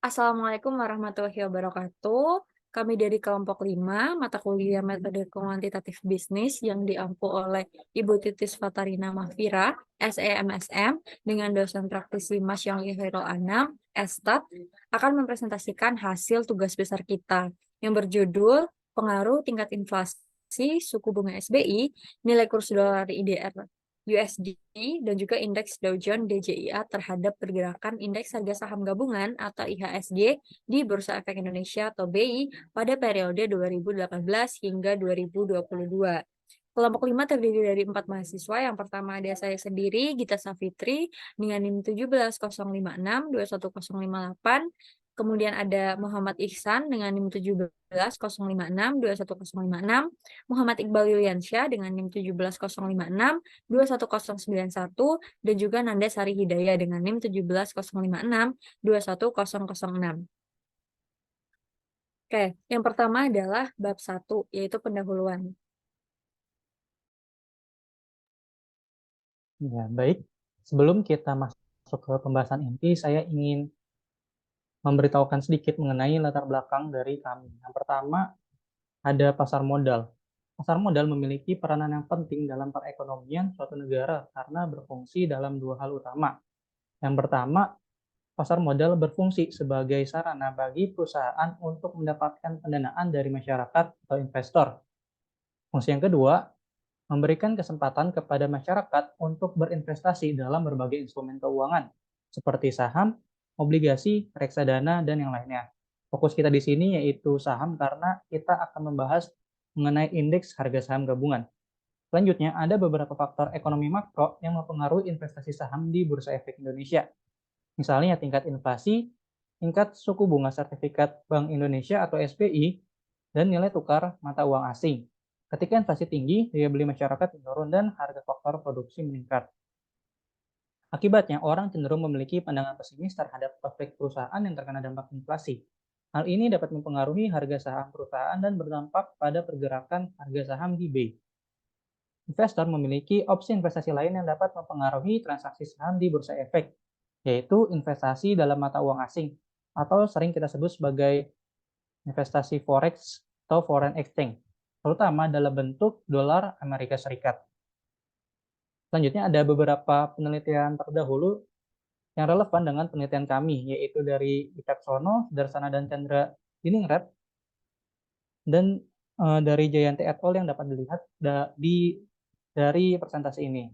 Assalamualaikum warahmatullahi wabarakatuh. Kami dari kelompok 5 mata kuliah metode kuantitatif bisnis yang diampu oleh Ibu Titis Fatarina Mahfira, SEMSM, dengan dosen praktisi Mas Yongki Khairul Anam, Estat, akan mempresentasikan hasil tugas besar kita yang berjudul Pengaruh Tingkat Inflasi, Suku Bunga SBI, Nilai Kurs Dolar IDR USD, dan juga indeks Dow Jones DJIA terhadap pergerakan indeks harga saham gabungan atau IHSG di Bursa Efek Indonesia atau BI pada periode 2018 hingga 2022. Kelompok 5 terdiri dari 4 mahasiswa. Yang pertama ada saya sendiri, Gita Safitri, dengan NIM 17056, 21058. Kemudian ada Muhammad Ihsan dengan NIM 17056, 21056. Muhammad Iqbal Yuliansyah dengan NIM 17056, 21091, dan juga Nanda Sari Hidayah dengan NIM 17056, 21006. Oke, yang pertama adalah bab 1, yaitu pendahuluan. Ya, baik. Sebelum kita masuk ke pembahasan inti, saya ingin memberitahukan sedikit mengenai latar belakang dari kami. Yang pertama, ada pasar modal. Pasar modal memiliki peranan yang penting dalam perekonomian suatu negara karena berfungsi dalam dua hal utama. Yang pertama, pasar modal berfungsi sebagai sarana bagi perusahaan untuk mendapatkan pendanaan dari masyarakat atau investor. Fungsi yang kedua, memberikan kesempatan kepada masyarakat untuk berinvestasi dalam berbagai instrumen keuangan, seperti saham, obligasi, reksadana, dan yang lainnya. Fokus kita di sini yaitu saham karena kita akan membahas mengenai indeks harga saham gabungan. Selanjutnya, ada beberapa faktor ekonomi makro yang mempengaruhi investasi saham di Bursa Efek Indonesia. Misalnya tingkat inflasi, tingkat suku bunga sertifikat Bank Indonesia atau SBI, dan nilai tukar mata uang asing. Ketika inflasi tinggi, daya beli masyarakat menurun dan harga faktor produksi meningkat. Akibatnya, orang cenderung memiliki pandangan pesimis terhadap prospek perusahaan yang terkena dampak inflasi. Hal ini dapat mempengaruhi harga saham perusahaan dan berdampak pada pergerakan harga saham di BI. Investor memiliki opsi investasi lain yang dapat mempengaruhi transaksi saham di bursa efek, yaitu investasi dalam mata uang asing, atau sering kita sebut sebagai investasi forex atau foreign exchange, terutama dalam bentuk dolar Amerika Serikat. Selanjutnya ada beberapa penelitian terdahulu yang relevan dengan penelitian kami, yaitu dari Wicaksono, Darsana dan Chandra Diningrat, dan dari Jayanti et al. Yang dapat dilihat dari presentasi ini.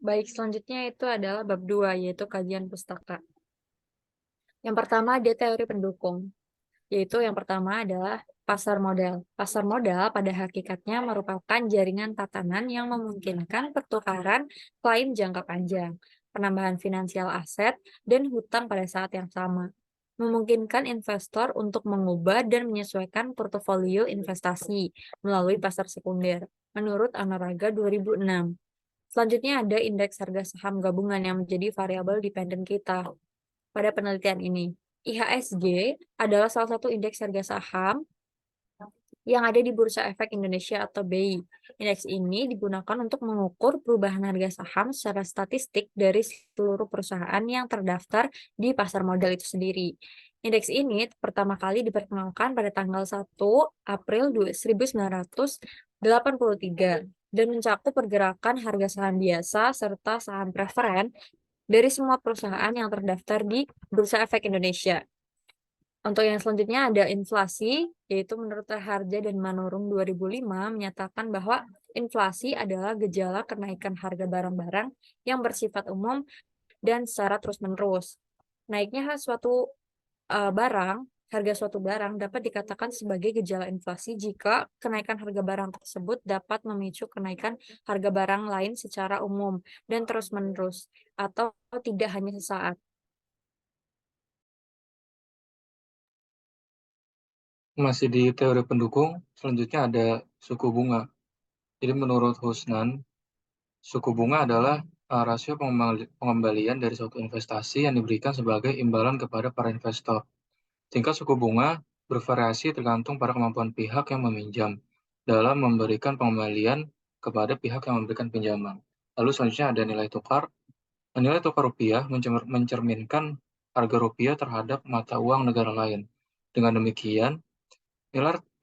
Baik, selanjutnya itu adalah bab 2, yaitu kajian pustaka. Yang pertama ada teori pendukung, yaitu yang pertama adalah pasar modal. Pasar modal pada hakikatnya merupakan jaringan tatanan yang memungkinkan pertukaran klaim jangka panjang, penambahan finansial aset, dan hutang pada saat yang sama. Memungkinkan investor untuk mengubah dan menyesuaikan portofolio investasi melalui pasar sekunder, menurut Anaraga 2006. Selanjutnya ada indeks harga saham gabungan yang menjadi variabel dependen kita. Pada penelitian ini, IHSG adalah salah satu indeks harga saham yang ada di Bursa Efek Indonesia atau BI. Indeks ini digunakan untuk mengukur perubahan harga saham secara statistik dari seluruh perusahaan yang terdaftar di pasar modal itu sendiri. Indeks ini pertama kali diperkenalkan pada tanggal 1 April 1983 dan mencakup pergerakan harga saham biasa serta saham preferen dari semua perusahaan yang terdaftar di Bursa Efek Indonesia. Untuk yang selanjutnya ada inflasi, yaitu menurut Raharja dan Manurung 2005 menyatakan bahwa inflasi adalah gejala kenaikan harga barang-barang yang bersifat umum dan secara terus-menerus. Naiknya harga suatu barang dapat dikatakan sebagai gejala inflasi jika kenaikan harga barang tersebut dapat memicu kenaikan harga barang lain secara umum dan terus-menerus, atau tidak hanya sesaat. Masih di teori pendukung, selanjutnya ada suku bunga. Jadi menurut Husnan, suku bunga adalah rasio pengembalian dari suatu investasi yang diberikan sebagai imbalan kepada para investor. Tingkat suku bunga bervariasi tergantung pada kemampuan pihak yang meminjam dalam memberikan pengembalian kepada pihak yang memberikan pinjaman. Lalu selanjutnya ada nilai tukar. Nilai tukar rupiah mencerminkan harga rupiah terhadap mata uang negara lain. Dengan demikian,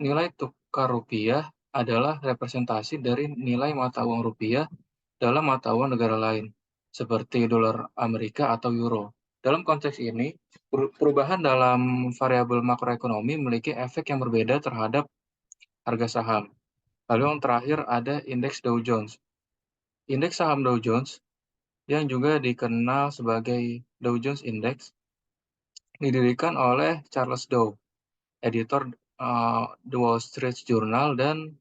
nilai tukar rupiah adalah representasi dari nilai mata uang rupiah dalam mata uang negara lain, seperti dolar Amerika atau euro. Dalam konteks ini, perubahan dalam variabel makroekonomi memiliki efek yang berbeda terhadap harga saham. Lalu yang terakhir ada indeks Dow Jones. Indeks saham Dow Jones yang juga dikenal sebagai Dow Jones Index didirikan oleh Charles Dow, editor The Wall Street Journal dan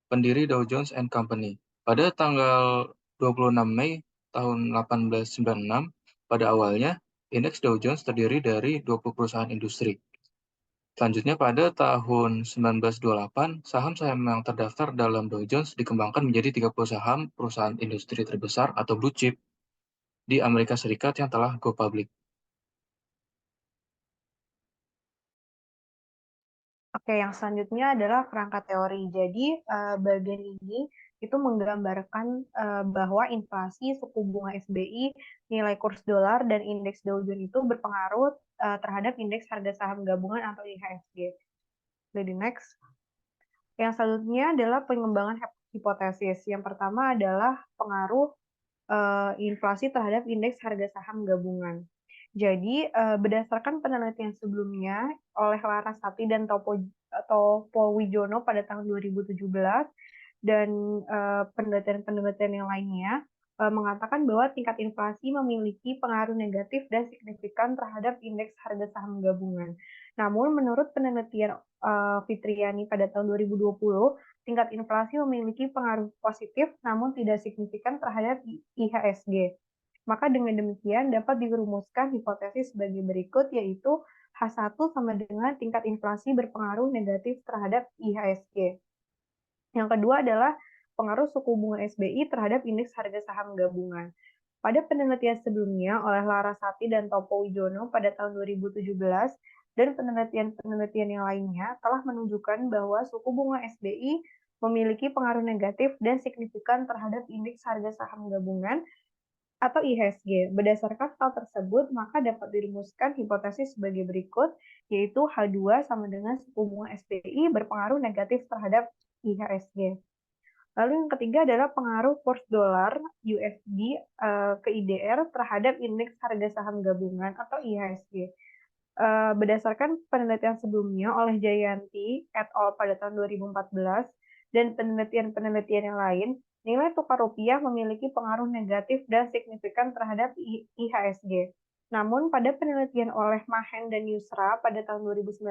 pendiri Dow Jones and Company. Pada tanggal 26 Mei tahun 1896, pada awalnya, indeks Dow Jones terdiri dari 20 perusahaan industri. Selanjutnya pada tahun 1928, saham-saham yang terdaftar dalam Dow Jones dikembangkan menjadi 30 saham perusahaan industri terbesar atau blue chip di Amerika Serikat yang telah go public. Oke, yang selanjutnya adalah kerangka teori. Jadi, bagian ini itu menggambarkan bahwa inflasi, suku bunga SBI, nilai kurs dolar, dan indeks Dow Jones itu berpengaruh terhadap indeks harga saham gabungan atau IHSG. Jadi next. Yang selanjutnya adalah pengembangan hipotesis. Yang pertama adalah pengaruh inflasi terhadap indeks harga saham gabungan. Jadi, berdasarkan penelitian sebelumnya oleh Larasati dan Topo Wijono pada tahun 2017 dan penelitian-penelitian yang lainnya mengatakan bahwa tingkat inflasi memiliki pengaruh negatif dan signifikan terhadap indeks harga saham gabungan. Namun, menurut penelitian Fitriani pada tahun 2020, tingkat inflasi memiliki pengaruh positif namun tidak signifikan terhadap IHSG. Maka dengan demikian dapat dirumuskan hipotesis sebagai berikut, yaitu H1 sama dengan tingkat inflasi berpengaruh negatif terhadap IHSG. Yang kedua adalah pengaruh suku bunga SBI terhadap indeks harga saham gabungan. Pada penelitian sebelumnya oleh Larasati dan Topo Wijono pada tahun 2017 dan penelitian-penelitian yang lainnya telah menunjukkan bahwa suku bunga SBI memiliki pengaruh negatif dan signifikan terhadap indeks harga saham gabungan atau IHSG. Berdasarkan hal tersebut, maka dapat dirumuskan hipotesis sebagai berikut, yaitu H2 sama dengan suku bunga SBI berpengaruh negatif terhadap IHSG. Lalu yang ketiga adalah pengaruh kurs dolar USD ke IDR terhadap indeks harga saham gabungan atau IHSG. Berdasarkan penelitian sebelumnya oleh Jayanti et al. Pada tahun 2014 dan penelitian-penelitian yang lain, nilai tukar rupiah memiliki pengaruh negatif dan signifikan terhadap IHSG. Namun, pada penelitian oleh Mahen dan Yusra pada tahun 2019,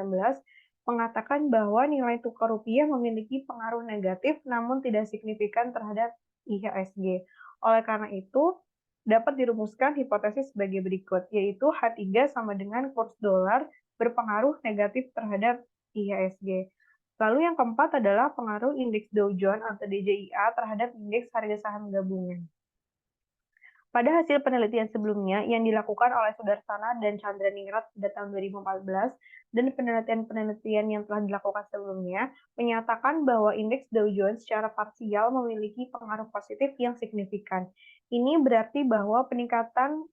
mengatakan bahwa nilai tukar rupiah memiliki pengaruh negatif namun tidak signifikan terhadap IHSG. Oleh karena itu, dapat dirumuskan hipotesis sebagai berikut, yaitu H3 sama dengan kurs dolar berpengaruh negatif terhadap IHSG. Lalu yang keempat adalah pengaruh indeks Dow Jones atau DJIA terhadap indeks harga saham gabungan. Pada hasil penelitian sebelumnya yang dilakukan oleh Sudarsana dan Chandra Ningrat pada tahun 2014 dan penelitian-penelitian yang telah dilakukan sebelumnya menyatakan bahwa indeks Dow Jones secara parsial memiliki pengaruh positif yang signifikan. Ini berarti bahwa peningkatan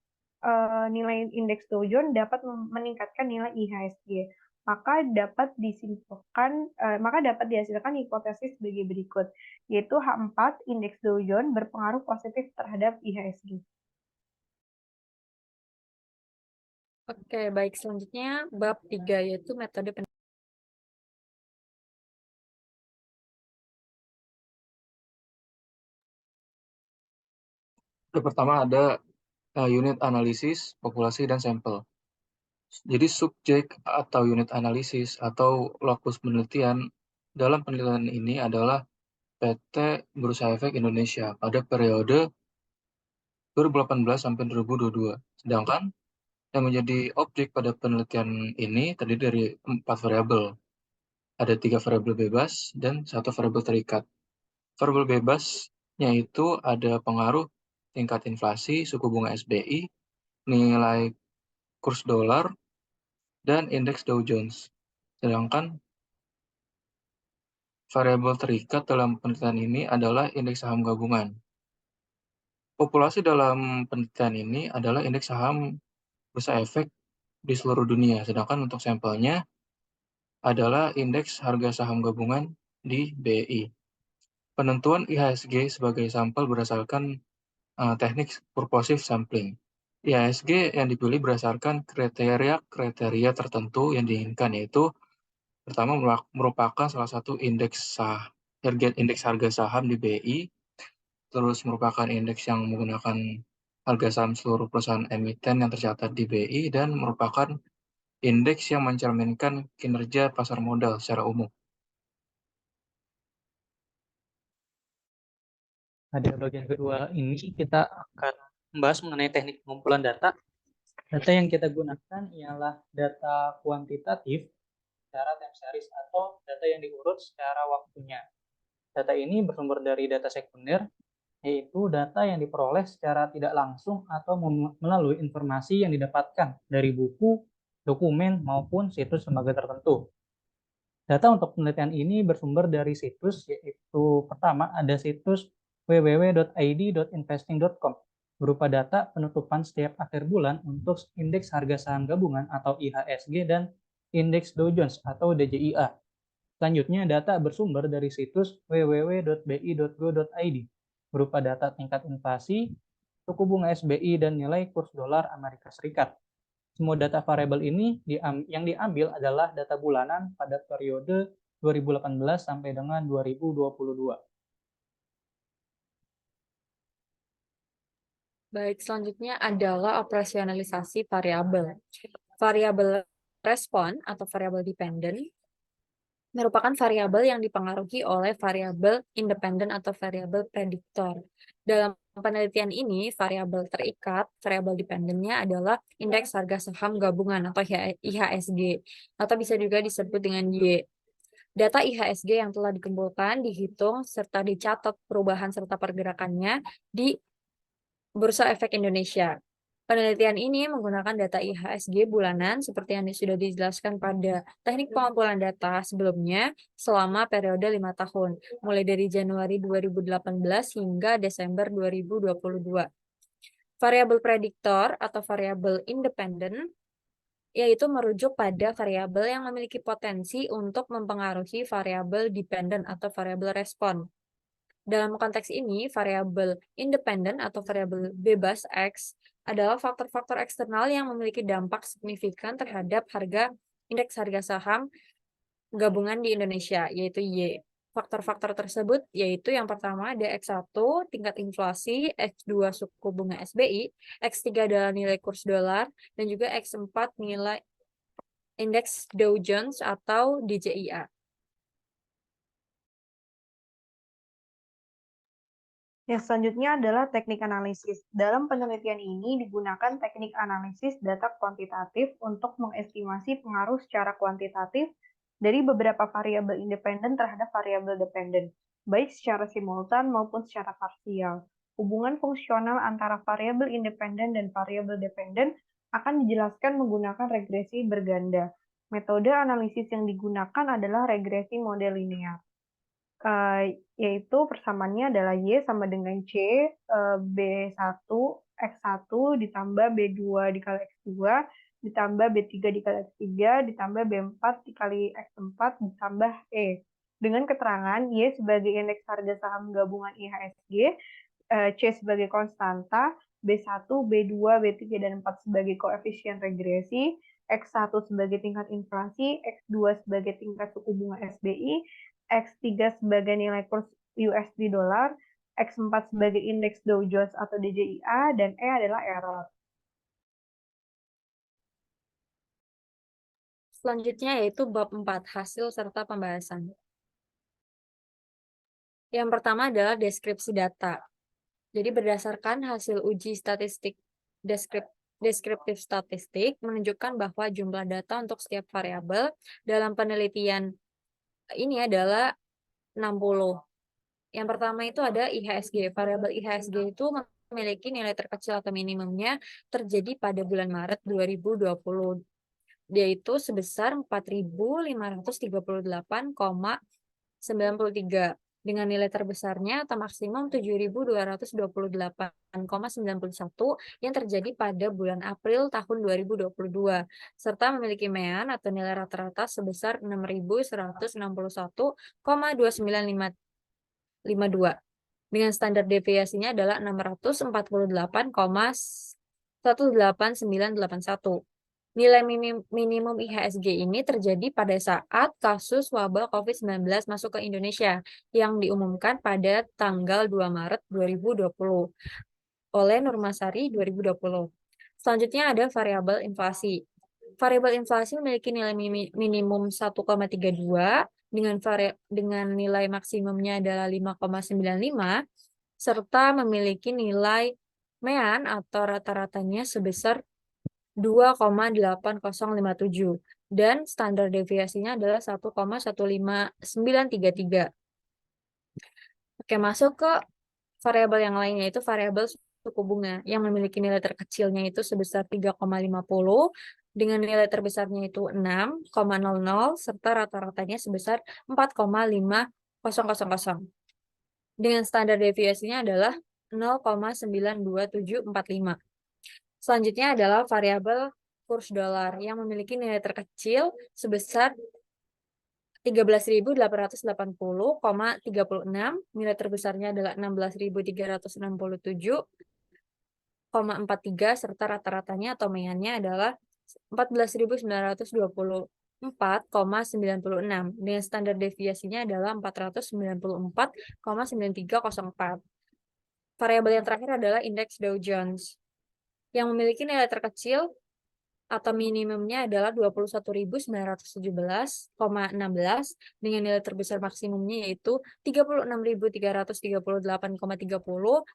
nilai indeks Dow Jones dapat meningkatkan nilai IHSG. Maka dapat dihasilkan hipotesis sebagai berikut, yaitu H4 indeks Dow Jones berpengaruh positif terhadap IHSG. Oke, baik. Selanjutnya bab 3 yaitu metode Pertama ada unit analisis, populasi, dan sampel. Jadi subjek atau unit analisis atau lokus penelitian dalam penelitian ini adalah PT Bursa Efek Indonesia pada periode 2018 sampai 2022. Sedangkan yang menjadi objek pada penelitian ini terdiri dari 4 variabel. Ada 3 variabel bebas dan 1 variabel terikat. Variabel bebasnya itu ada pengaruh tingkat inflasi, suku bunga SBI, nilai kurs dolar, dan indeks Dow Jones. Sedangkan Variabel terikat dalam penelitian ini adalah indeks saham gabungan. Populasi dalam penelitian ini adalah indeks saham bursa efek di seluruh dunia, sedangkan untuk sampelnya adalah indeks harga saham gabungan di BI. Penentuan IHSG sebagai sampel berdasarkan teknik purposive sampling. IHSG yang dipilih berdasarkan kriteria tertentu yang diinginkan, yaitu pertama merupakan salah satu indeks harga saham di BI, terus merupakan indeks yang menggunakan harga saham seluruh perusahaan emiten yang tercatat di BI, dan merupakan indeks yang mencerminkan kinerja pasar modal secara umum. Nah, di bagian kedua ini kita akan membahas mengenai teknik pengumpulan data. Data yang kita gunakan ialah data kuantitatif secara time series atau data yang diurut secara waktunya. Data ini bersumber dari data sekunder, yaitu data yang diperoleh secara tidak langsung atau melalui informasi yang didapatkan dari buku, dokumen, maupun situs lembaga tertentu. Data untuk penelitian ini bersumber dari situs, yaitu pertama ada situs www.id.investing.com berupa data penutupan setiap akhir bulan untuk indeks harga saham gabungan atau IHSG dan indeks Dow Jones atau DJIA. Selanjutnya, data bersumber dari situs www.bi.go.id berupa data tingkat inflasi, suku bunga SBI, dan nilai kurs dolar Amerika Serikat. Semua data variabel ini yang diambil adalah data bulanan pada periode 2018 sampai dengan 2022. Baik, selanjutnya adalah operasionalisasi variabel. Variabel respon atau variabel dependent merupakan variabel yang dipengaruhi oleh variabel independen atau variabel prediktor. Dalam penelitian ini, variabel terikat, variabel dependennya adalah indeks harga saham gabungan atau IHSG, atau bisa juga disebut dengan Y. Data IHSG yang telah dikumpulkan, dihitung, serta dicatat perubahan serta pergerakannya di Bursa Efek Indonesia. Penelitian ini menggunakan data IHSG bulanan seperti yang sudah dijelaskan pada teknik pengumpulan data sebelumnya selama periode 5 tahun, mulai dari Januari 2018 hingga Desember 2022. Variabel prediktor atau variabel independen yaitu merujuk pada variabel yang memiliki potensi untuk mempengaruhi variabel dependen atau variabel respon. Dalam konteks ini, variabel independen atau variabel bebas X adalah faktor-faktor eksternal yang memiliki dampak signifikan terhadap indeks harga saham gabungan di Indonesia, yaitu Y. Faktor-faktor tersebut yaitu yang pertama ada X1, tingkat inflasi, X2 suku bunga SBI, X3 adalah nilai kurs dolar, dan juga X4 nilai indeks Dow Jones atau DJIA. Yang selanjutnya adalah teknik analisis. Dalam penelitian ini digunakan teknik analisis data kuantitatif untuk mengestimasi pengaruh secara kuantitatif dari beberapa variabel independen terhadap variabel dependen, baik secara simultan maupun secara parsial. Hubungan fungsional antara variabel independen dan variabel dependen akan dijelaskan menggunakan regresi berganda. Metode analisis yang digunakan adalah regresi model linear. Yaitu persamaannya adalah Y sama dengan C, B1, X1 ditambah B2 dikali X2, ditambah B3 dikali X3, ditambah B4 dikali X4, ditambah E. Dengan keterangan Y sebagai indeks harga saham gabungan IHSG, C sebagai konstanta, B1, B2, B3, dan 4 sebagai koefisien regresi, X1 sebagai tingkat inflasi, X2 sebagai tingkat suku bunga SBI, X3 sebagai nilai kurs USD dolar, X4 sebagai indeks Dow Jones atau DJIA, dan E adalah error. Selanjutnya yaitu bab 4, hasil serta pembahasan. Yang pertama adalah deskripsi data. Jadi berdasarkan hasil uji statistik deskriptif statistik menunjukkan bahwa jumlah data untuk setiap variabel dalam penelitian ini adalah 60. Yang pertama itu ada IHSG. Variabel IHSG itu memiliki nilai terkecil atau minimumnya terjadi pada bulan Maret 2020, yaitu sebesar 4.538,9 dengan nilai terbesarnya atau maksimum 7.228,91 yang terjadi pada bulan April tahun 2022, serta memiliki mean atau nilai rata-rata sebesar 6.161,2952 dengan standar deviasinya adalah 648,18981. Nilai minimum IHSG ini terjadi pada saat kasus wabah COVID-19 masuk ke Indonesia yang diumumkan pada tanggal 2 Maret 2020 oleh Nurmasari 2020. Selanjutnya ada variabel inflasi. Variabel inflasi memiliki nilai minimum 1,32 dengan nilai maksimumnya adalah 5,95 serta memiliki nilai mean atau rata-ratanya sebesar 2,8057 dan standar deviasinya adalah 1,15933. Oke, masuk ke variabel yang lainnya itu variabel suku bunga yang memiliki nilai terkecilnya itu sebesar 3,50 dengan nilai terbesarnya itu 6,00 serta rata-ratanya sebesar 4,5000 dengan standar deviasinya adalah 0,92745. Selanjutnya adalah variabel kurs dolar yang memiliki nilai terkecil sebesar 13.880,36, nilai terbesarnya adalah 16.367,43 serta rata-ratanya atau meannya adalah 14.924,96 dengan standar deviasinya adalah 494,9304. Variabel yang terakhir adalah indeks Dow Jones yang memiliki nilai terkecil atau minimumnya adalah 21.917,16 dengan nilai terbesar maksimumnya yaitu 36.338,30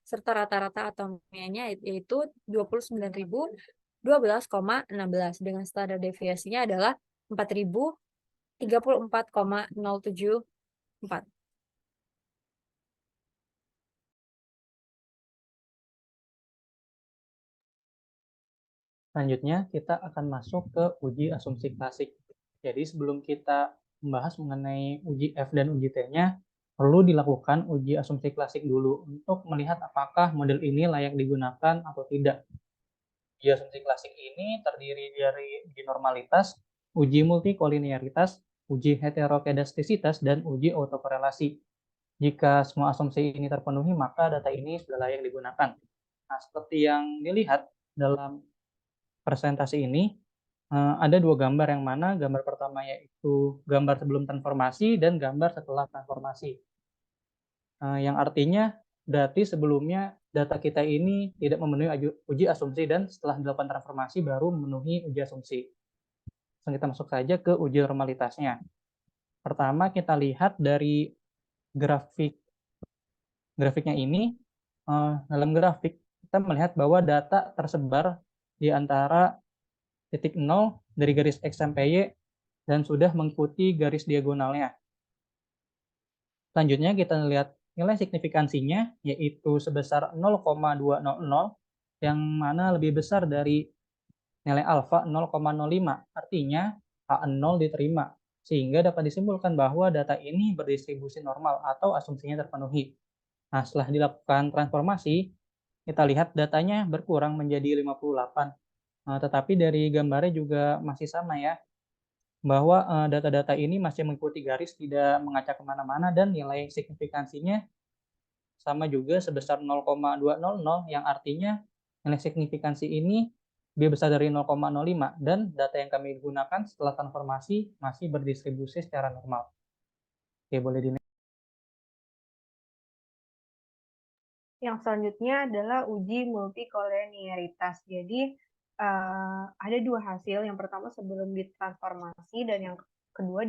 serta rata-rata atau meannya yaitu 29.012,16 dengan standar deviasinya adalah 4.034,074. Selanjutnya, kita akan masuk ke uji asumsi klasik. Jadi, sebelum kita membahas mengenai uji F dan uji T-nya, perlu dilakukan uji asumsi klasik dulu untuk melihat apakah model ini layak digunakan atau tidak. Uji asumsi klasik ini terdiri dari uji normalitas, uji multikolinearitas, uji heterokedastisitas, dan uji autokorelasi. Jika semua asumsi ini terpenuhi, maka data ini sudah layak digunakan. Nah, seperti yang dilihat dalam presentasi ini, ada dua gambar yang mana gambar pertama yaitu gambar sebelum transformasi dan gambar setelah transformasi. Yang artinya berarti sebelumnya data kita ini tidak memenuhi uji asumsi dan setelah dilakukan transformasi baru memenuhi uji asumsi. Langsung kita masuk saja ke uji normalitasnya. Pertama kita lihat dari grafiknya ini. Dalam grafik kita melihat bahwa data tersebar di antara titik 0 dari garis X sampai Y dan sudah mengikuti garis diagonalnya. Selanjutnya kita lihat nilai signifikansinya yaitu sebesar 0,200 yang mana lebih besar dari nilai alfa 0,05. Artinya H0 diterima sehingga dapat disimpulkan bahwa data ini berdistribusi normal atau asumsinya terpenuhi. Nah, setelah dilakukan transformasi, kita lihat datanya berkurang menjadi 58. Tetapi dari gambarnya juga masih sama ya, bahwa data-data ini masih mengikuti garis, tidak mengacak kemana-mana, dan nilai signifikansinya sama juga sebesar 0,200, yang artinya nilai signifikansi ini lebih besar dari 0,05, dan data yang kami gunakan setelah transformasi masih berdistribusi secara normal. Oke, boleh di Yang selanjutnya adalah uji multikolinearitas. Jadi ada dua hasil. Yang pertama sebelum ditransformasi dan yang kedua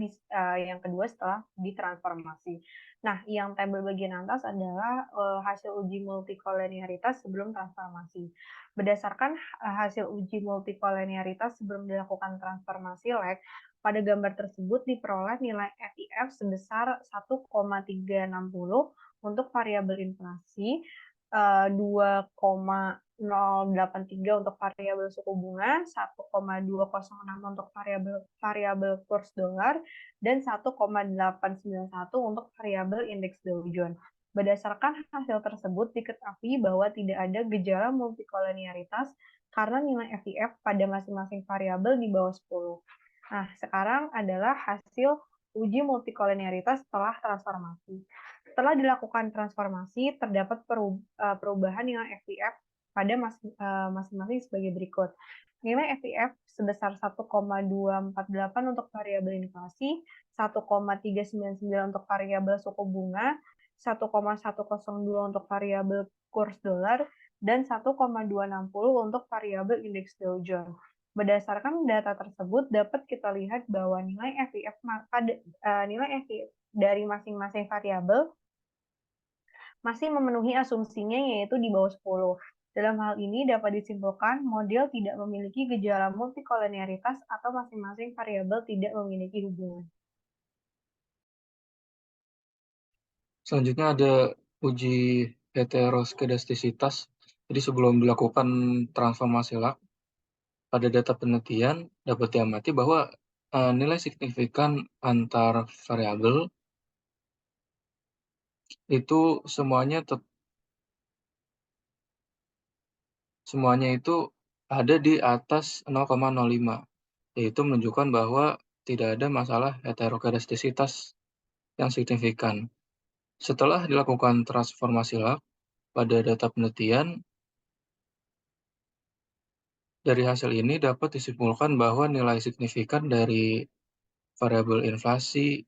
setelah ditransformasi. Nah, yang tabel bagian atas adalah hasil uji multikolinearitas sebelum transformasi. Berdasarkan hasil uji multikolinearitas sebelum dilakukan transformasi lag, pada gambar tersebut diperoleh nilai FIF sebesar 1,360 untuk variabel inflasi 2,083 untuk variabel suku bunga, 1,206 untuk variabel kurs dolar, dan 1,891 untuk variabel indeks Dow Jones. Berdasarkan hasil tersebut, diketahui bahwa tidak ada gejala multikolonialitas karena nilai FIF pada masing-masing variabel di bawah 10. Nah, sekarang adalah hasil uji multikolonialitas setelah transformasi. Setelah dilakukan transformasi, terdapat perubahan nilai FIF pada masing-masing sebagai berikut. Nilai FIF sebesar 1,248 untuk variabel inflasi, 1,399 untuk variabel suku bunga, 1,102 untuk variabel kurs dolar, dan 1,260 untuk variabel indeks Dow Jones. Berdasarkan data tersebut, dapat kita lihat bahwa nilai FIF dari masing-masing variabel masih memenuhi asumsinya yaitu di bawah 10. Dalam hal ini dapat disimpulkan model tidak memiliki gejala multikolonialitas atau masing-masing variabel tidak memiliki hubungan. Selanjutnya ada uji heteroskedastisitas. Jadi sebelum dilakukan transformasi log, pada data penelitian dapat diamati bahwa nilai signifikan antar variabel itu semuanya itu ada di atas 0,05, yaitu menunjukkan bahwa tidak ada masalah heteroskedastisitas yang signifikan. Setelah dilakukan transformasi log pada data penelitian, dari hasil ini dapat disimpulkan bahwa nilai signifikan dari variabel inflasi,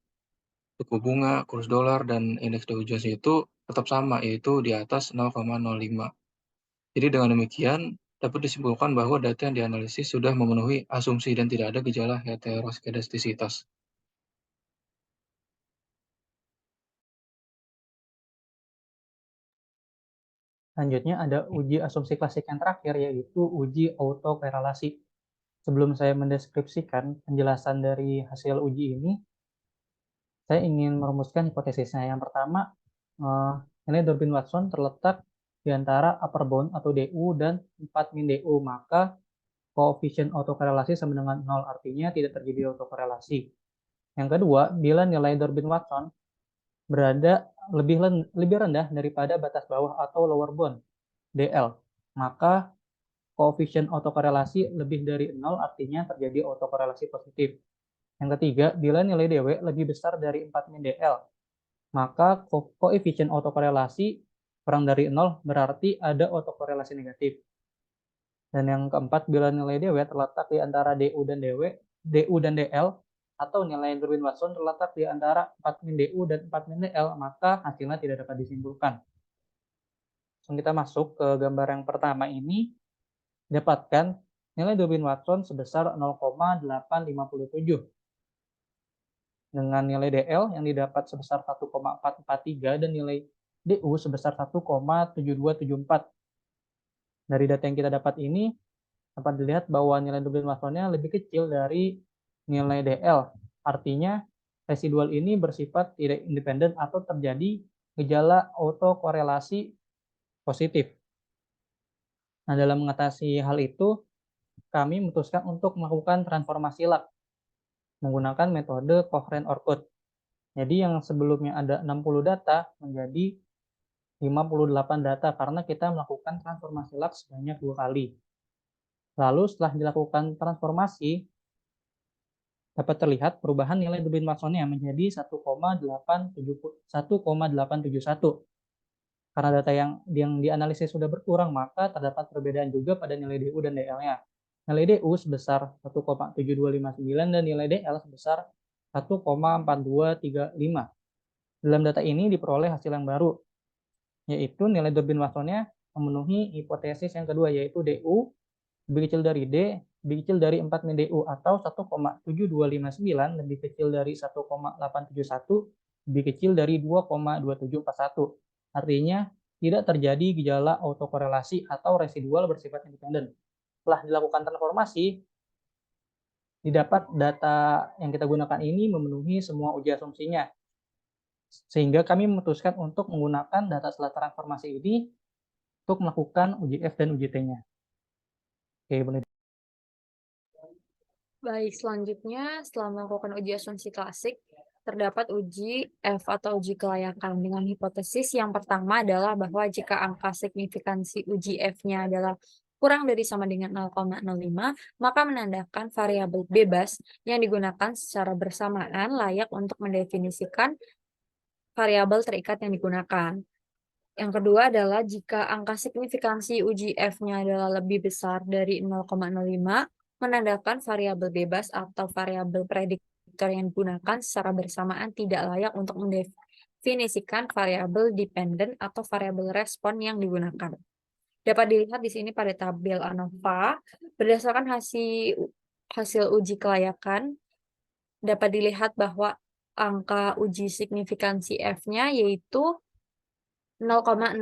suku bunga, kurs dolar, dan indeks Dow Jones itu tetap sama, yaitu di atas 0,05. Jadi dengan demikian, dapat disimpulkan bahwa data yang dianalisis sudah memenuhi asumsi dan tidak ada gejala heteroskedastisitas. Selanjutnya ada uji asumsi klasik yang terakhir, yaitu uji autokorelasi. Sebelum saya mendeskripsikan penjelasan dari hasil uji ini, saya ingin merumuskan hipotesisnya. Yang pertama, nilai Durbin-Watson terletak di antara upper bound atau DU dan 4 min DU, maka koefisien autokorelasi sama dengan 0, artinya tidak terjadi autokorelasi. Yang kedua, bila nilai Durbin-Watson berada lebih rendah daripada batas bawah atau lower bound DL, maka koefisien autokorelasi lebih dari 0, artinya terjadi autokorelasi positif. Yang ketiga, bila nilai DW lebih besar dari 4 min DL, maka koefisien autokorelasi kurang dari 0 berarti ada autokorelasi negatif. Dan yang keempat, bila nilai DW terletak di antara DU dan DL, atau nilai Durbin-Watson terletak di antara 4 min DU dan 4 min DL, maka hasilnya tidak dapat disimpulkan. Langsung kita masuk ke gambar yang pertama ini, dapatkan nilai Durbin-Watson sebesar 0,857 dengan nilai DL yang didapat sebesar 1,443 dan nilai DU sebesar 1,7274. Dari data yang kita dapat ini dapat dilihat bahwa nilai Durbin-Watsonnya lebih kecil dari nilai DL. Artinya residual ini bersifat tidak independen atau terjadi gejala autokorelasi positif. Nah, dalam mengatasi hal itu, kami memutuskan untuk melakukan transformasi log menggunakan metode Cochrane Orkut. Jadi yang sebelumnya ada 60 data menjadi 58 data karena kita melakukan transformasi log sebanyak 2 kali. Lalu setelah dilakukan transformasi, dapat terlihat perubahan nilai Durbin-Watsonnya menjadi 1,871. Karena data yang dianalisis sudah berkurang, maka terdapat perbedaan juga pada nilai DU dan DL-nya. Nilai DU sebesar 1,7259 dan nilai DL sebesar 1,4235. Dalam data ini diperoleh hasil yang baru, yaitu nilai Durbin-Watsonnya memenuhi hipotesis yang kedua, yaitu DU lebih kecil dari D, lebih kecil dari 4 min DU, atau 1,7259 lebih kecil dari 1,871, lebih kecil dari 2,2741. Artinya tidak terjadi gejala autokorelasi atau residual bersifat independen. Setelah dilakukan transformasi, didapat data yang kita gunakan ini memenuhi semua uji asumsinya. Sehingga kami memutuskan untuk menggunakan data setelah transformasi ini untuk melakukan uji F dan uji T-nya. Oke, boleh. Baik, selanjutnya setelah melakukan uji asumsi klasik, terdapat uji F atau uji kelayakan dengan hipotesis yang pertama adalah bahwa jika angka signifikansi uji F-nya adalah kurang dari sama dengan 0,05, maka menandakan variabel bebas yang digunakan secara bersamaan layak untuk mendefinisikan variabel terikat yang digunakan. Yang kedua adalah jika angka signifikansi uji F-nya adalah lebih besar dari 0,05, menandakan variabel bebas atau variabel prediktor yang digunakan secara bersamaan tidak layak untuk mendefinisikan variabel dependen atau variabel respon yang digunakan. Dapat dilihat di sini pada tabel ANOVA, berdasarkan hasil uji kelayakan, dapat dilihat bahwa angka uji signifikansi F-nya yaitu 0,000,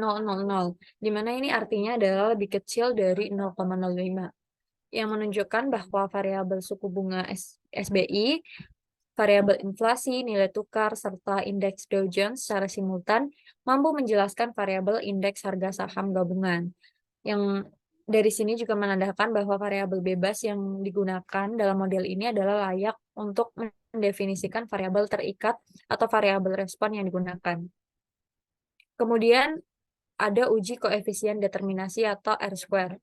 di mana ini artinya adalah lebih kecil dari 0,05, yang menunjukkan bahwa variabel suku bunga SBI, variabel inflasi, nilai tukar, serta indeks Dow Jones secara simultan mampu menjelaskan variabel indeks harga saham gabungan. Yang dari sini juga menandakan bahwa variabel bebas yang digunakan dalam model ini adalah layak untuk mendefinisikan variabel terikat atau variabel respon yang digunakan. Kemudian ada uji koefisien determinasi atau R-square.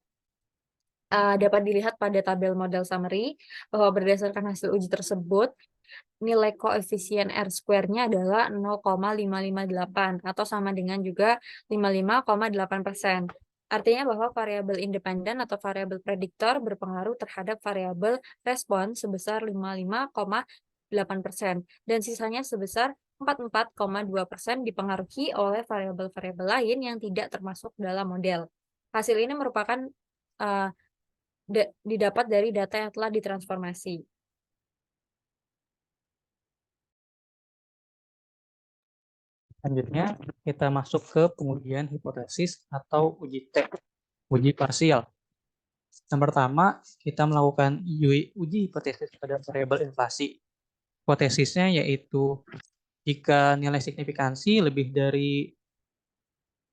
Dapat dilihat pada tabel model summary bahwa berdasarkan hasil uji tersebut, nilai koefisien R-square-nya adalah 0,558 atau sama dengan juga 55,8%. Artinya bahwa variabel independen atau variabel prediktor berpengaruh terhadap variabel respon sebesar 55,8% dan sisanya sebesar 44,2% dipengaruhi oleh variabel-variabel lain yang tidak termasuk dalam model. Hasil ini merupakan didapat dari data yang telah ditransformasi. Selanjutnya, kita masuk ke pengujian hipotesis atau uji T, uji parsial. Yang pertama, kita melakukan uji hipotesis pada variabel inflasi. Hipotesisnya yaitu jika nilai signifikansi lebih dari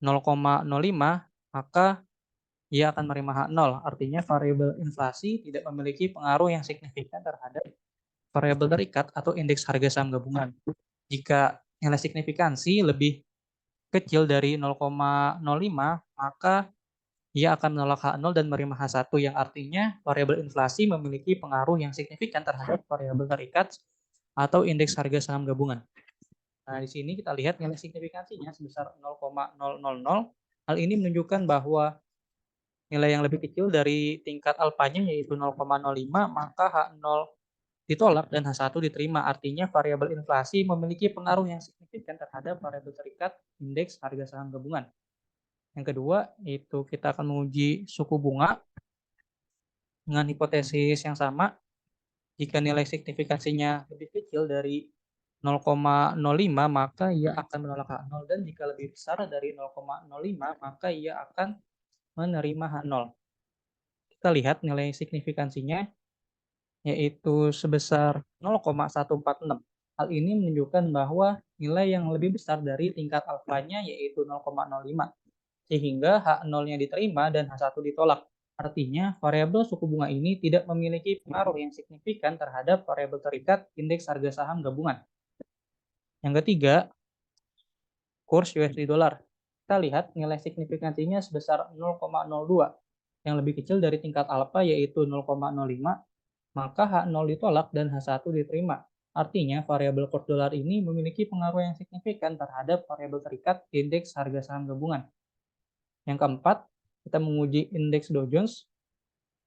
0,05, maka ia akan menerima H0. Artinya variabel inflasi tidak memiliki pengaruh yang signifikan terhadap variabel terikat atau indeks harga saham gabungan. Jika nilai signifikansi lebih kecil dari 0,05, maka ia akan menolak H0 dan menerima H1, yang artinya variabel inflasi memiliki pengaruh yang signifikan terhadap variabel terikat atau indeks harga saham gabungan. Nah, di sini kita lihat nilai signifikansinya sebesar 0,000. Hal ini menunjukkan bahwa nilai yang lebih kecil dari tingkat alfanya yaitu 0,05, maka H0 ditolak dan H1 diterima. Artinya variabel inflasi memiliki pengaruh yang signifikan terhadap variabel terikat indeks harga saham gabungan. Yang kedua, itu kita akan menguji suku bunga dengan hipotesis yang sama. Jika nilai signifikansinya lebih kecil dari 0,05, maka ia akan menolak H0, dan jika lebih besar dari 0,05, maka ia akan menerima H0. Kita lihat nilai signifikansinya yaitu sebesar 0,146. Hal ini menunjukkan bahwa nilai yang lebih besar dari tingkat alfanya yaitu 0,05, sehingga H0-nya diterima dan H1 ditolak. Artinya, variabel suku bunga ini tidak memiliki pengaruh yang signifikan terhadap variabel terikat indeks harga saham gabungan. Yang ketiga, kurs USD dolar. Kita lihat nilai signifikansinya sebesar 0,02, yang lebih kecil dari tingkat alfa yaitu 0,05, maka H0 ditolak dan H1 diterima. Artinya, variabel kurs dolar ini memiliki pengaruh yang signifikan terhadap variabel terikat indeks harga saham gabungan. Yang keempat, kita menguji indeks Dow Jones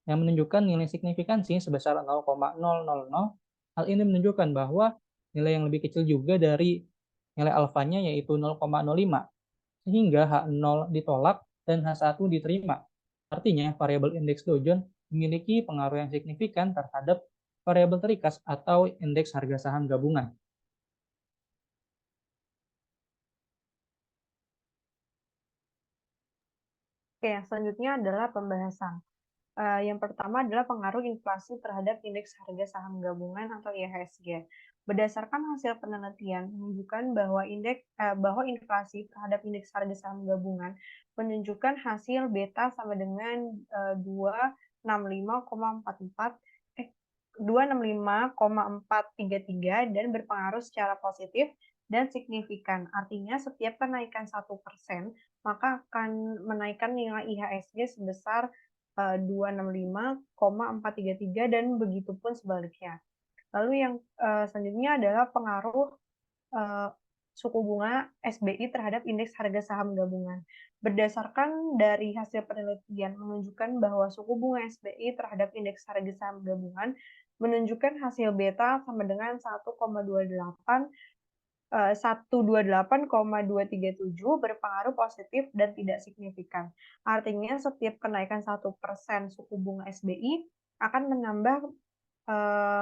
yang menunjukkan nilai signifikansi sebesar 0,000. Hal ini menunjukkan bahwa nilai yang lebih kecil juga dari nilai alfanya yaitu 0,05, sehingga H0 ditolak dan H1 diterima. Artinya, variabel indeks Dow Jones memiliki pengaruh yang signifikan terhadap variabel terikat atau indeks harga saham gabungan. Oke, yang selanjutnya adalah pembahasan. Yang pertama adalah pengaruh inflasi terhadap indeks harga saham gabungan atau IHSG. Berdasarkan hasil penelitian menunjukkan bahwa inflasi terhadap indeks harga saham gabungan menunjukkan hasil beta sama dengan 265,433 dan berpengaruh secara positif dan signifikan. Artinya setiap kenaikan 1%, maka akan menaikkan nilai IHSG sebesar 265,433 dan begitu pun sebaliknya. Lalu yang selanjutnya adalah pengaruh suku bunga SBI terhadap indeks harga saham gabungan. Berdasarkan dari hasil penelitian menunjukkan bahwa suku bunga SBI terhadap indeks harga saham gabungan menunjukkan hasil beta sama dengan 128,237 berpengaruh positif dan tidak signifikan. Artinya setiap kenaikan 1% suku bunga SBI akan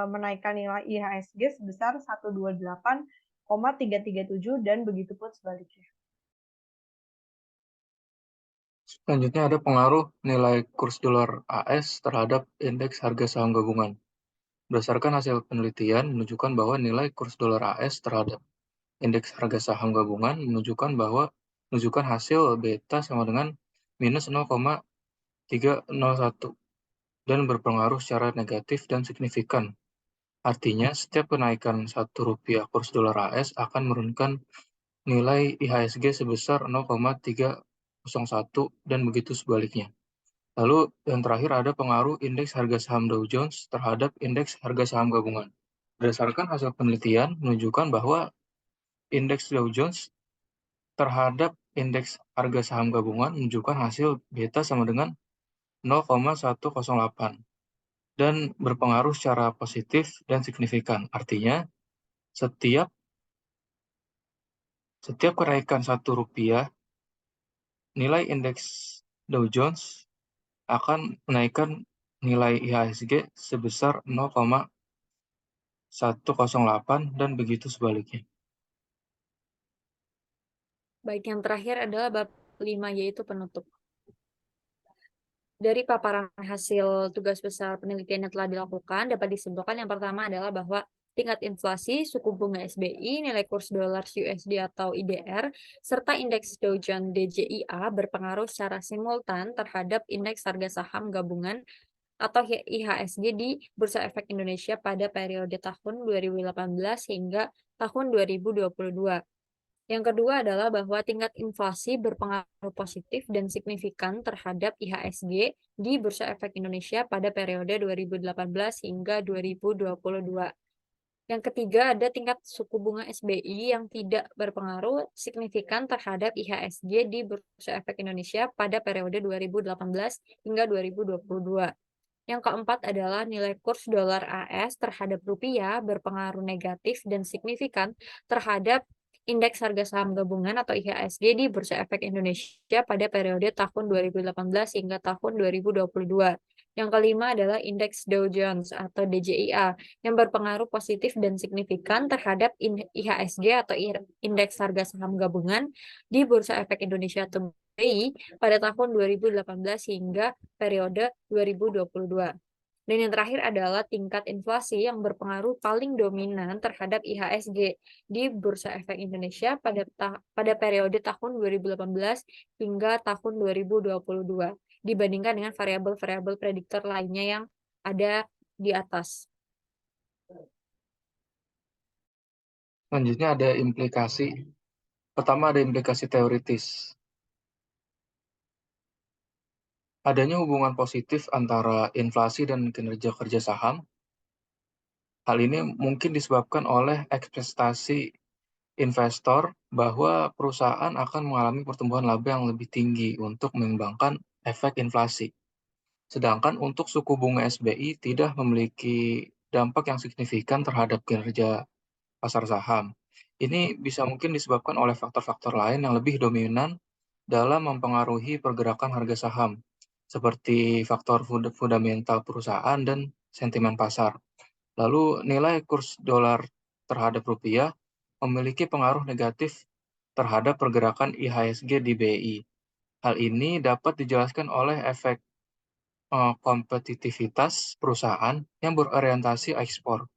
menaikkan nilai IHSG sebesar 128,337 dan begitu pun sebaliknya. Selanjutnya ada pengaruh nilai kurs dolar AS terhadap indeks harga saham gabungan. Berdasarkan hasil penelitian menunjukkan bahwa nilai kurs dolar AS terhadap indeks harga saham gabungan menunjukkan hasil beta sama dengan minus 0,301 dan berpengaruh secara negatif dan signifikan. Artinya, setiap kenaikan Rp1 kurs dolar AS akan menurunkan nilai IHSG sebesar 0,301 dan begitu sebaliknya. Lalu yang terakhir ada pengaruh indeks harga saham Dow Jones terhadap indeks harga saham gabungan. Berdasarkan hasil penelitian menunjukkan bahwa indeks Dow Jones terhadap indeks harga saham gabungan menunjukkan hasil beta sama dengan 0,108 dan berpengaruh secara positif dan signifikan. Artinya, setiap kenaikan Rp1, nilai indeks Dow Jones akan menaikkan nilai IHSG sebesar 0,108 dan begitu sebaliknya. Baik, yang terakhir adalah bab 5, yaitu penutup. Dari paparan hasil tugas besar penelitian yang telah dilakukan, dapat disimpulkan yang pertama adalah bahwa tingkat inflasi, suku bunga SBI, nilai kurs dolar USD atau IDR, serta indeks Dow Jones DJIA berpengaruh secara simultan terhadap indeks harga saham gabungan atau IHSG di Bursa Efek Indonesia pada periode tahun 2018 hingga tahun 2022. Yang kedua adalah bahwa tingkat inflasi berpengaruh positif dan signifikan terhadap IHSG di Bursa Efek Indonesia pada periode 2018 hingga 2022. Yang ketiga ada tingkat suku bunga SBI yang tidak berpengaruh signifikan terhadap IHSG di Bursa Efek Indonesia pada periode 2018 hingga 2022. Yang keempat adalah nilai kurs dolar AS terhadap rupiah berpengaruh negatif dan signifikan terhadap indeks harga saham gabungan atau IHSG di Bursa Efek Indonesia pada periode tahun 2018 hingga tahun 2022. Yang kelima adalah indeks Dow Jones atau DJIA yang berpengaruh positif dan signifikan terhadap IHSG atau indeks harga saham gabungan di Bursa Efek Indonesia atau BI pada tahun 2018 hingga periode 2022. Dan yang terakhir adalah tingkat inflasi yang berpengaruh paling dominan terhadap IHSG di Bursa Efek Indonesia pada periode tahun 2018 hingga tahun 2022 dibandingkan dengan variabel-variabel prediktor lainnya yang ada di atas. Selanjutnya ada implikasi. Pertama ada implikasi teoritis. Adanya hubungan positif antara inflasi dan kinerja kerja saham. Hal ini mungkin disebabkan oleh ekspektasi investor bahwa perusahaan akan mengalami pertumbuhan laba yang lebih tinggi untuk mengimbangkan efek inflasi. Sedangkan untuk suku bunga SBI tidak memiliki dampak yang signifikan terhadap kinerja pasar saham. Ini bisa mungkin disebabkan oleh faktor-faktor lain yang lebih dominan dalam mempengaruhi pergerakan harga saham, seperti faktor fundamental perusahaan dan sentimen pasar. Lalu nilai kurs dolar terhadap rupiah memiliki pengaruh negatif terhadap pergerakan IHSG di BI. Hal ini dapat dijelaskan oleh efek kompetitivitas perusahaan yang berorientasi ekspor,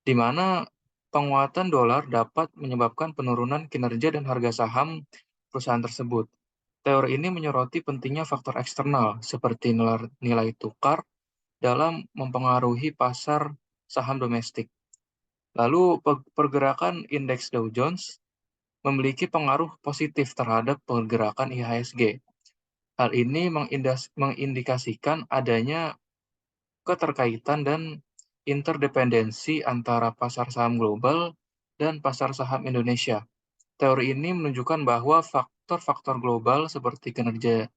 di mana penguatan dolar dapat menyebabkan penurunan kinerja dan harga saham perusahaan tersebut. Teori ini menyoroti pentingnya faktor eksternal seperti nilai tukar dalam mempengaruhi pasar saham domestik. Lalu pergerakan indeks Dow Jones memiliki pengaruh positif terhadap pergerakan IHSG. Hal ini mengindikasikan adanya keterkaitan dan interdependensi antara pasar saham global dan pasar saham Indonesia. Teori ini menunjukkan bahwa faktor-faktor global seperti kinerja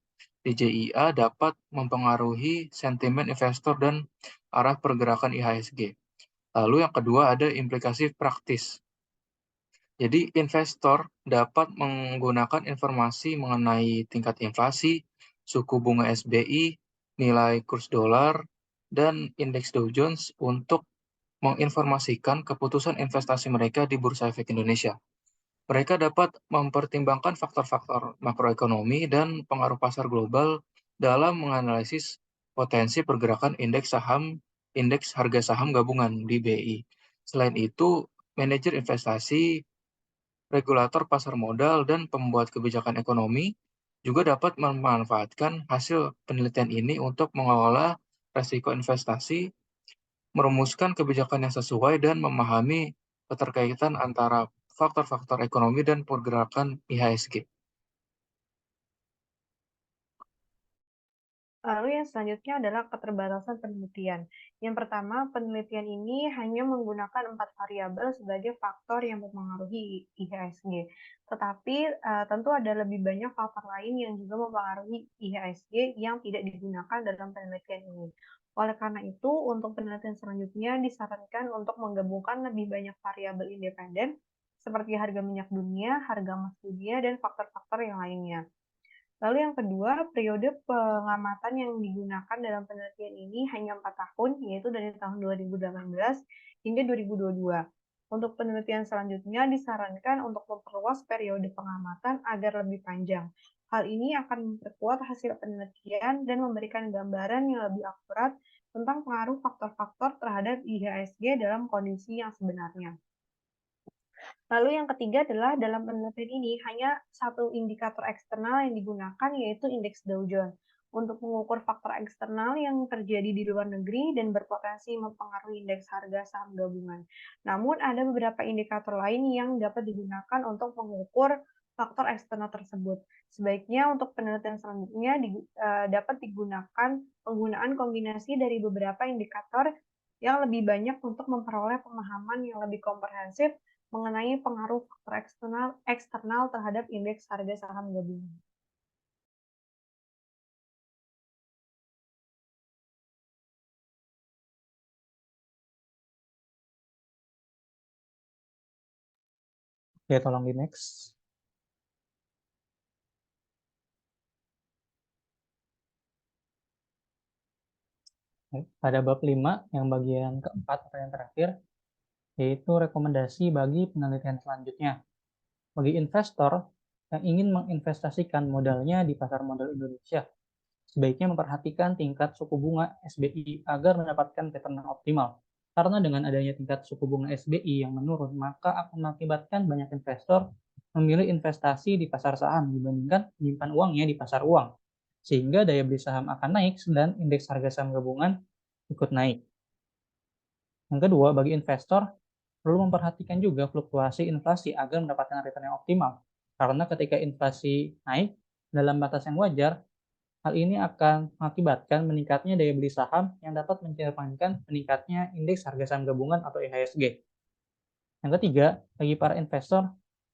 DJIA dapat mempengaruhi sentimen investor dan arah pergerakan IHSG. Lalu yang kedua ada implikasi praktis. Jadi investor dapat menggunakan informasi mengenai tingkat inflasi, suku bunga SBI, nilai kurs dolar, dan indeks Dow Jones untuk menginformasikan keputusan investasi mereka di Bursa Efek Indonesia. Mereka dapat mempertimbangkan faktor-faktor makroekonomi dan pengaruh pasar global dalam menganalisis potensi pergerakan indeks harga saham gabungan di BI. Selain itu, manajer investasi, regulator pasar modal, dan pembuat kebijakan ekonomi juga dapat memanfaatkan hasil penelitian ini untuk mengelola risiko investasi, merumuskan kebijakan yang sesuai, dan memahami keterkaitan antara faktor-faktor ekonomi dan pergerakan IHSG. Lalu yang selanjutnya adalah keterbatasan penelitian. Yang pertama, penelitian ini hanya menggunakan 4 variabel sebagai faktor yang mempengaruhi IHSG. Tetapi tentu ada lebih banyak faktor lain yang juga mempengaruhi IHSG yang tidak digunakan dalam penelitian ini. Oleh karena itu, untuk penelitian selanjutnya disarankan untuk menggabungkan lebih banyak variabel independen seperti harga minyak dunia, harga emas dunia, dan faktor-faktor yang lainnya. Lalu yang kedua, periode pengamatan yang digunakan dalam penelitian ini hanya 4 tahun, yaitu dari tahun 2018 hingga 2022. Untuk penelitian selanjutnya disarankan untuk memperluas periode pengamatan agar lebih panjang. Hal ini akan memperkuat hasil penelitian dan memberikan gambaran yang lebih akurat tentang pengaruh faktor-faktor terhadap IHSG dalam kondisi yang sebenarnya. Lalu yang ketiga adalah dalam penelitian ini hanya satu indikator eksternal yang digunakan, yaitu indeks Dow Jones, untuk mengukur faktor eksternal yang terjadi di luar negeri dan berpotensi mempengaruhi indeks harga saham gabungan. Namun ada beberapa indikator lain yang dapat digunakan untuk mengukur faktor eksternal tersebut. Sebaiknya untuk penelitian selanjutnya dapat digunakan penggunaan kombinasi dari beberapa indikator yang lebih banyak untuk memperoleh pemahaman yang lebih komprehensif mengenai pengaruh faktor eksternal terhadap indeks harga saham gabungan. Oke, tolong di next. Pada bab 5, yang bagian keempat atau yang terakhir, yaitu rekomendasi bagi penelitian selanjutnya. Bagi investor yang ingin menginvestasikan modalnya di pasar modal Indonesia, sebaiknya memperhatikan tingkat suku bunga SBI agar mendapatkan return yang optimal. Karena dengan adanya tingkat suku bunga SBI yang menurun, maka akan mengakibatkan banyak investor memilih investasi di pasar saham dibandingkan menyimpan uangnya di pasar uang, sehingga daya beli saham akan naik dan indeks harga saham gabungan ikut naik. Yang kedua, bagi investor, perlu memperhatikan juga fluktuasi inflasi agar mendapatkan return yang optimal. Karena ketika inflasi naik dalam batas yang wajar, hal ini akan mengakibatkan meningkatnya daya beli saham yang dapat mencerminkan meningkatnya indeks harga saham gabungan atau IHSG. Yang ketiga, bagi para investor,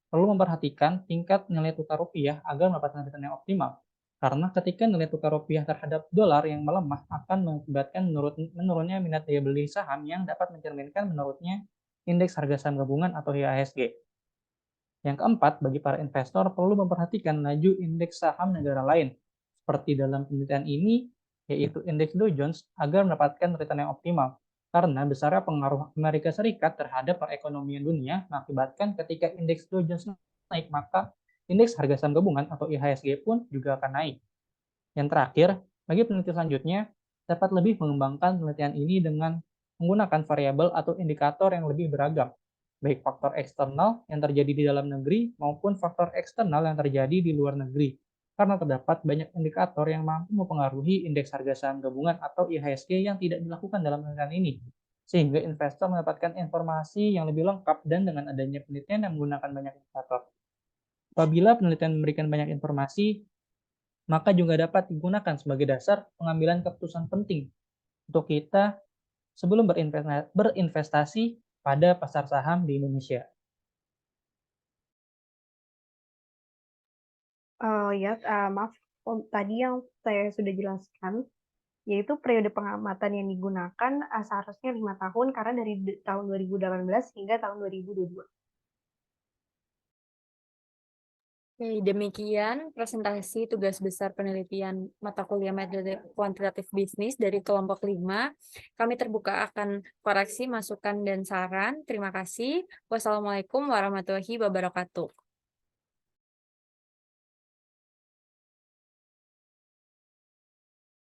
perlu memperhatikan tingkat nilai tukar rupiah agar mendapatkan return yang optimal. Karena ketika nilai tukar rupiah terhadap dolar yang melemah akan mengakibatkan menurunnya minat daya beli saham yang dapat mencerminkan menurutnya indeks harga saham gabungan atau IHSG. Yang keempat, bagi para investor perlu memperhatikan laju indeks saham negara lain, seperti dalam penelitian ini, yaitu indeks Dow Jones, agar mendapatkan return yang optimal. Karena besarnya pengaruh Amerika Serikat terhadap perekonomian dunia mengakibatkan ketika indeks Dow Jones naik, maka indeks harga saham gabungan atau IHSG pun juga akan naik. Yang terakhir, bagi penelitian selanjutnya, dapat lebih mengembangkan penelitian ini dengan menggunakan variabel atau indikator yang lebih beragam, baik faktor eksternal yang terjadi di dalam negeri maupun faktor eksternal yang terjadi di luar negeri, karena terdapat banyak indikator yang mampu mempengaruhi indeks harga saham gabungan atau IHSG yang tidak dilakukan dalam penelitian ini, sehingga investor mendapatkan informasi yang lebih lengkap dan dengan adanya penelitian yang menggunakan banyak indikator. Apabila penelitian memberikan banyak informasi, maka juga dapat digunakan sebagai dasar pengambilan keputusan penting untuk kita sebelum berinvestasi pada pasar saham di Indonesia. Maaf, tadi yang saya sudah jelaskan, yaitu periode pengamatan yang digunakan seharusnya 5 tahun karena dari tahun 2018 hingga tahun 2022. Oke, demikian presentasi tugas besar penelitian mata kuliah metode kuantitatif bisnis dari kelompok 5. Kami terbuka akan koreksi, masukan, dan saran. Terima kasih. Wassalamualaikum warahmatullahi wabarakatuh.